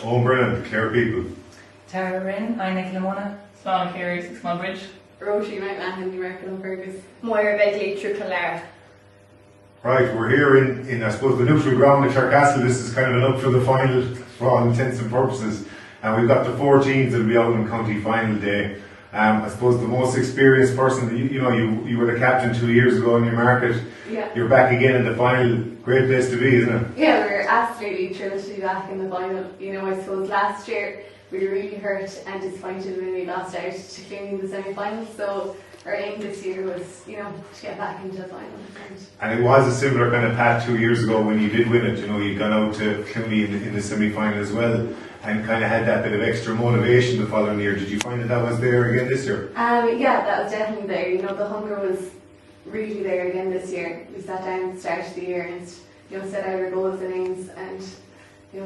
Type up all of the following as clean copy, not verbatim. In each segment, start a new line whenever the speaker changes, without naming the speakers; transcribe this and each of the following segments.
Owen Brennan, Clare people.
Tara Rynne, Inagh, Kilnamona.
Sláine, Carey, Sixmilebridge.
Róisin, McMahon, Newmarket and Fergus.
Begley, Truagh.
Right, we're here in I suppose the neutral ground at Clare. This is kind of an up for the final for all intents and purposes. And we've got the 4 teams that'll be out on county final day. I suppose the most experienced person, you were the captain 2 years ago in Newmarket.
Yeah.
You're back again in the final. Great place to be, isn't it?
Yeah, we're absolutely thrilled to be back in the final. I suppose last year we were really hurt and disappointed when we lost out to Kilnamona in the semi-final. So our aim this year was, to get back into the final.
And it was a similar kind of path 2 years ago when you did win it. You'd gone out to Kilnamona in the semi-final as well, and kind of had that bit of extra motivation the following year. Did you find that was there again this year?
Yeah, that was definitely there. The hunger was really there again this year. We sat down at the start of the year and set out our goals and aims, and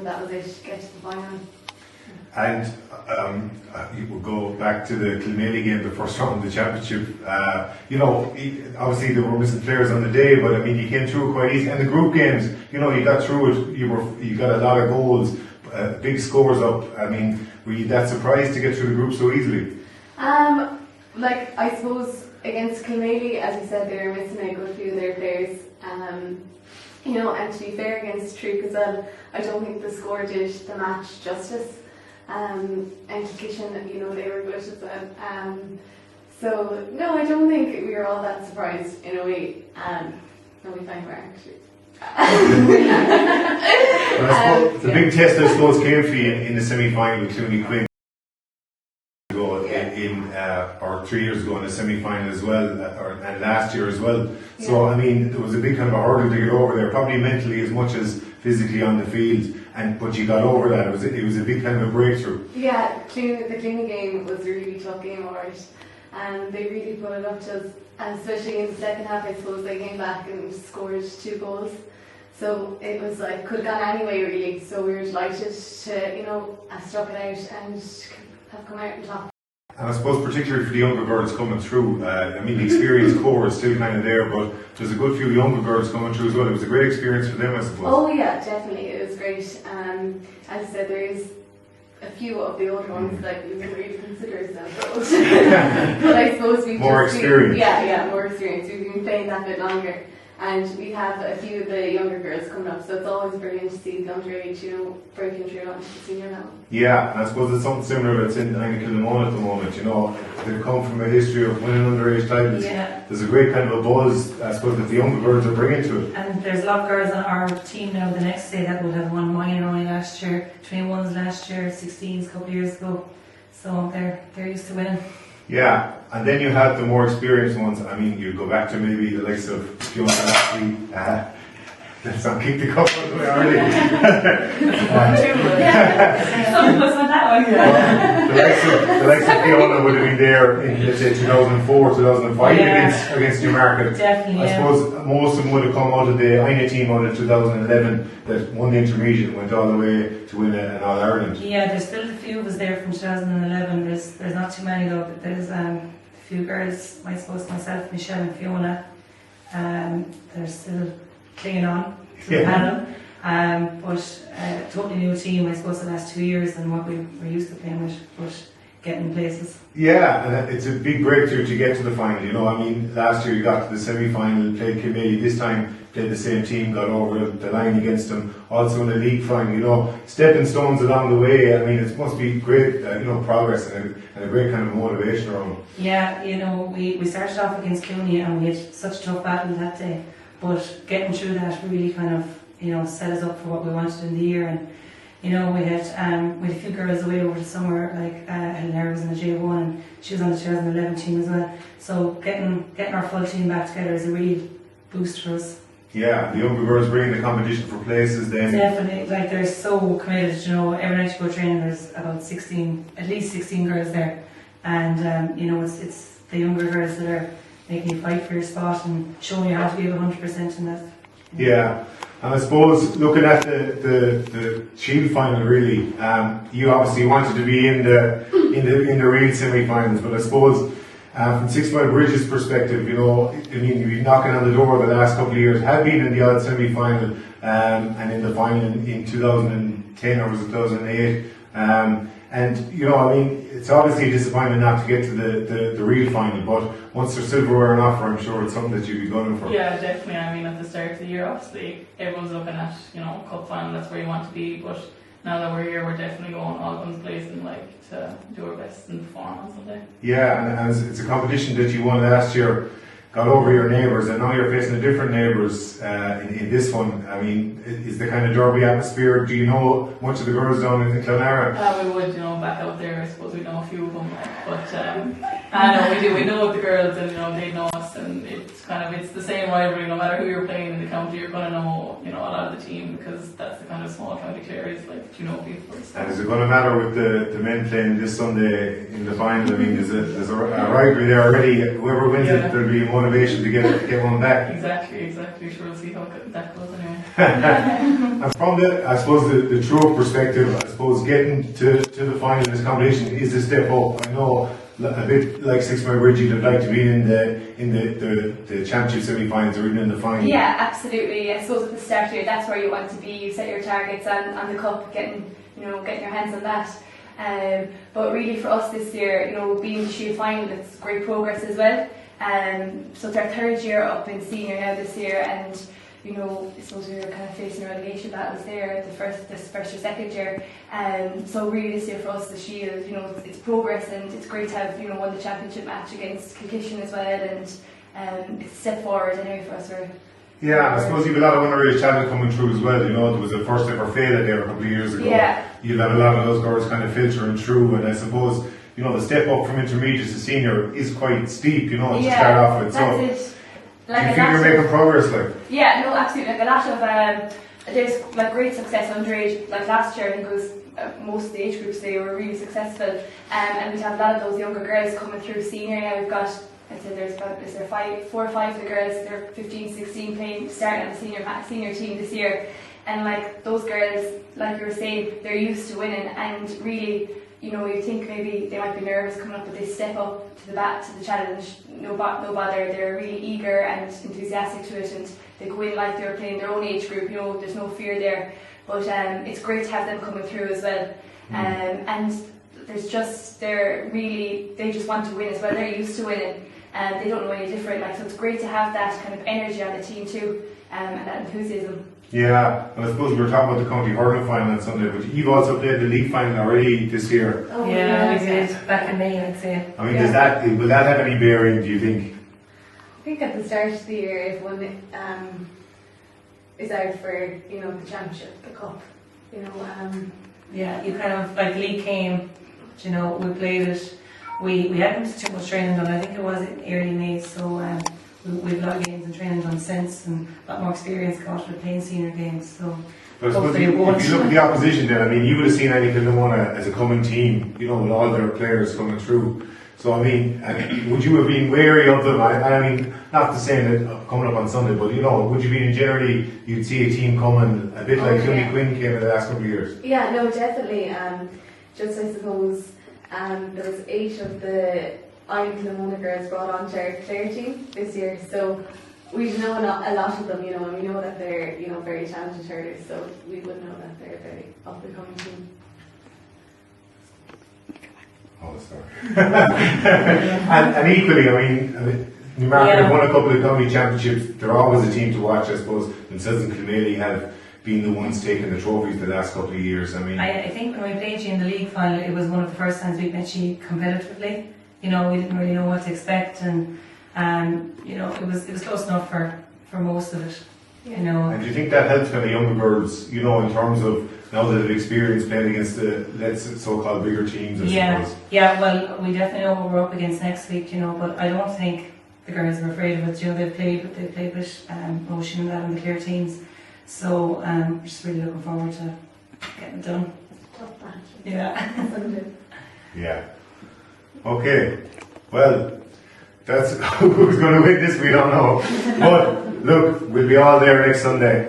that was it, get to the final.
And you will go back to the Kilnamona game, the first round of the championship. Obviously there were missing players on the day, but you came through it quite easy. And the group games, you got through it. You got a lot of goals, big scores up. Were you that surprised to get through the group so easily?
I suppose against Kilnamona, as you said, they were missing a good few of their players. And to be fair against Truagh as well, I don't think the score did the match justice. And Kitchen, they were good as well. So no, I don't think we were all that surprised in a way. No, we find we are actually.
Well, I suppose the big test, I suppose, came for you in the semi-final with Clooney Quinn or 3 years ago in the semi-final as well, and last year as well.
Yeah.
So it was a big kind of a hurdle to get over there, probably mentally as much as physically on the field. But you got over that. It was a big kind of a breakthrough.
Yeah, the Clooney game was a really tough game, alright, and they really put it up to us. And especially in the second half, I suppose they came back and scored 2 goals. So it was could have gone anyway really. So we were delighted to have stuck it out and have come out on top.
And I suppose particularly for the younger girls coming through, the experienced core is still kind of there, but there's a good few younger girls coming through as well. It was a great experience for them, I suppose.
Oh yeah, definitely, it was great. As I said, there is a few of the older ones that we wouldn't really consider ourselves old. But I suppose we've
more experience.
Yeah, more experience. We've been playing that bit longer. And we have a few of the younger girls coming up, so it's always brilliant to see the underage, breaking through onto the senior level.
Yeah, and I suppose it's something similar that's in Kilnamona at the moment. They've come from a history of winning underage titles.
Yeah.
There's a great kind of a buzz, I suppose, that the younger girls are bringing to it.
And there's a lot of girls on our team now the next day that will have won minor only last year, 21s last year, 16s a couple of years ago. So they're used to winning.
Yeah, and then you have the more experienced ones. You go back to maybe the likes of Fiona Ashley. Let's not kick the cup out of the way early.
Some of us on that one.
The likes of Fiona would have been there in, let's say, 2004, 2005 against Newmarket.
Definitely,
I suppose most of them would have come out of the Inagh team out of 2011 that won the intermediate and went all the way to win an All-Ireland.
Yeah, there's still a few of us there from 2011. There's not too many though, but there's a few girls, I suppose myself, Michelle and Fiona. They're still clinging on to the panel. But a totally new team, I suppose, the last 2 years than what we were used to playing with, but getting places.
Yeah, and it's a big breakthrough to get to the final. Last year you got to the semi-final, played Kilnamona. This time played the same team, got over the line against them. Also in the league final, stepping stones along the way. It must be great, progress and a great kind of motivation around.
Yeah, we started off against Kilnamona and we had such a tough battle that day. But getting through that really kind of, set us up for what we wanted in the year. And we had a few girls away over the summer, like Clonlara was in the J1 and she was on the 2011 team as well. So getting our full team back together is a real boost for us.
Yeah, the younger girls bringing the competition for places then.
Definitely, they're so committed. Every night you go training, there's about at least 16 girls there, and it's the younger girls that are making you fight for your spot and showing you how to give 100% in that.
Yeah, and I suppose looking at the Shield final, really, you obviously wanted to be in the real semi-finals, but I suppose from Sixmilebridge's perspective, you've been knocking on the door the last couple of years, have been in the odd semi-final and in the final in 2000. 2010 or was it 2008? And you know, I mean, it's obviously a disappointment not to get to the real final, but once there's silverware on offer, I'm sure it's something that you'd be gunning for.
Yeah, definitely. I mean, at the start of the year, obviously, everyone's looking at, you know, cup final, that's where you want to be, but now that we're here, we're definitely going all guns blazing, like, to do our best and perform on Sunday.
Yeah, and it's a competition that you won last year, got over your neighbours, and now you're facing a different neighbours in this one. I mean, is the kind of derby atmosphere, do you know much of the girls down in Clonlara?
We would, you know, back out there, I suppose we know a few of them, like, but I know we do, we know the girls, and you know, they know us, and it's the same rivalry, no matter who you're playing in the county, you're going to know, you know, a lot of the team, because that's the kind of small county Clare is, like, you know people. So.
And is it going to matter with the men playing this Sunday in the final? I mean, there's a rivalry there already, whoever wins it, there'll be a motivation to get one back.
Exactly, sure, we'll see how that goes anyway.
And from I suppose the Truagh perspective, I suppose getting to the final in this competition is a step up. I know a bit like Sixmilebridge, you'd like to be in the championship semi-finals or even in the final.
Yeah, absolutely. I suppose at the start of the year, that's where you want to be. You set your targets on the cup, getting your hands on that. But really for us this year, you know, being the Shield final, it's great progress as well. So it's our third year up in senior now this year, and you know, I suppose we were kind of facing relegation battles there this first or second year. So really this year for us, the Shield, you know, it's progress, and it's great to have, you know, won the championship match against Kilnamona as well, and it's a step forward anyway for us.
Yeah, I suppose you've a lot of underage talent coming through as well. You know, there was a first ever failure there a couple of years ago.
Yeah.
You'll have a lot of those girls kind of filtering through, and I suppose, you know, the step up from intermediate to senior is quite steep, you know, to start off with.
That's
it.
Like,
do you feel you're making progress, like?
Yeah, no, absolutely. Like a lot of there's like great success underage. Like last year, I think it was most of the age groups, they were really successful, and we have a lot of those younger girls coming through senior now. We've got, I'd say there's 4 or 5 of the girls, they're 15, 16 playing, starting on the senior team this year, and like those girls, like you were saying, they're used to winning, and really, you know, you think maybe they might be nervous coming up, but they step up to the challenge, no bother. They're really eager and enthusiastic to it, and they go in like they're playing their own age group. You know, there's no fear there. But it's great to have them coming through as well. And there's just they just want to win as well. They're used to winning, and they don't know any different. Like, so it's great to have that kind of energy on the team too, and that enthusiasm.
Yeah, and I suppose we were talking about the county hurling final on Sunday, but you've also played the league final already this year.
Oh, yeah, we did back in May, I'd say.
I mean, will that have any bearing, do you think?
I think at the start of the year, if one is out for, you know, the championship, the cup, you know.
Yeah, you kind of, like, league came, you know, we played it. We hadn't too much training done. I think it was in early May, so we've a lot of games and training done since, and a lot more experience got with playing senior games. So
but I suppose if you look at the opposition, then I mean, you would have seen Kilnamona as a coming team, you know, with all their players coming through. So I mean, would you have been wary of them? I mean, not to say that coming up on Sunday, but you know, would you be generally you'd see a team coming a bit like Quinn came in the last couple of years?
Yeah, no, definitely. Just I suppose there was 8 of the Kilnamona girls brought onto our Clare team this year, so we know a lot of them, you know, and we know that they're, you know, very talented hurlers, so we would know that they're a very up and coming team.
Oh, sorry. and equally, I mean, Newmarket have won a couple of county championships. They're always a team to watch, I suppose. Themselves and Kilnamona have been the ones taking the trophies the last couple of years. I mean,
I think when we played you in the league final, it was one of the first times we met you competitively. You know, we didn't really know what to expect, and you know, it was close enough for most of it. You know.
And do you think that helps kind of younger girls, you know, in terms of now that they've experienced playing against the so-called bigger teams? I suppose.
Yeah. Well, we definitely know what we're up against next week. You know, but I don't think the girls are afraid of it. You know, they've played with Róisin and that on the Clare teams, so we're just really looking forward to getting it done.
Tough match.
Yeah.
Yeah. Okay. Well, that's who's going to win this. We don't know. But look, we'll be all there next Sunday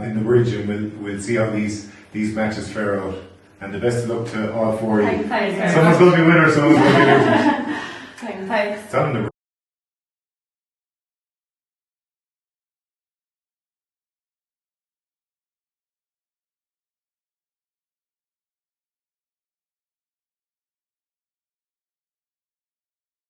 in the bridge, and we'll see how these matches fare out. And the best of luck to all 4 of you.
Thanks.
Someone's going to be winner, someone's going to be loser.
Thanks.
It's on the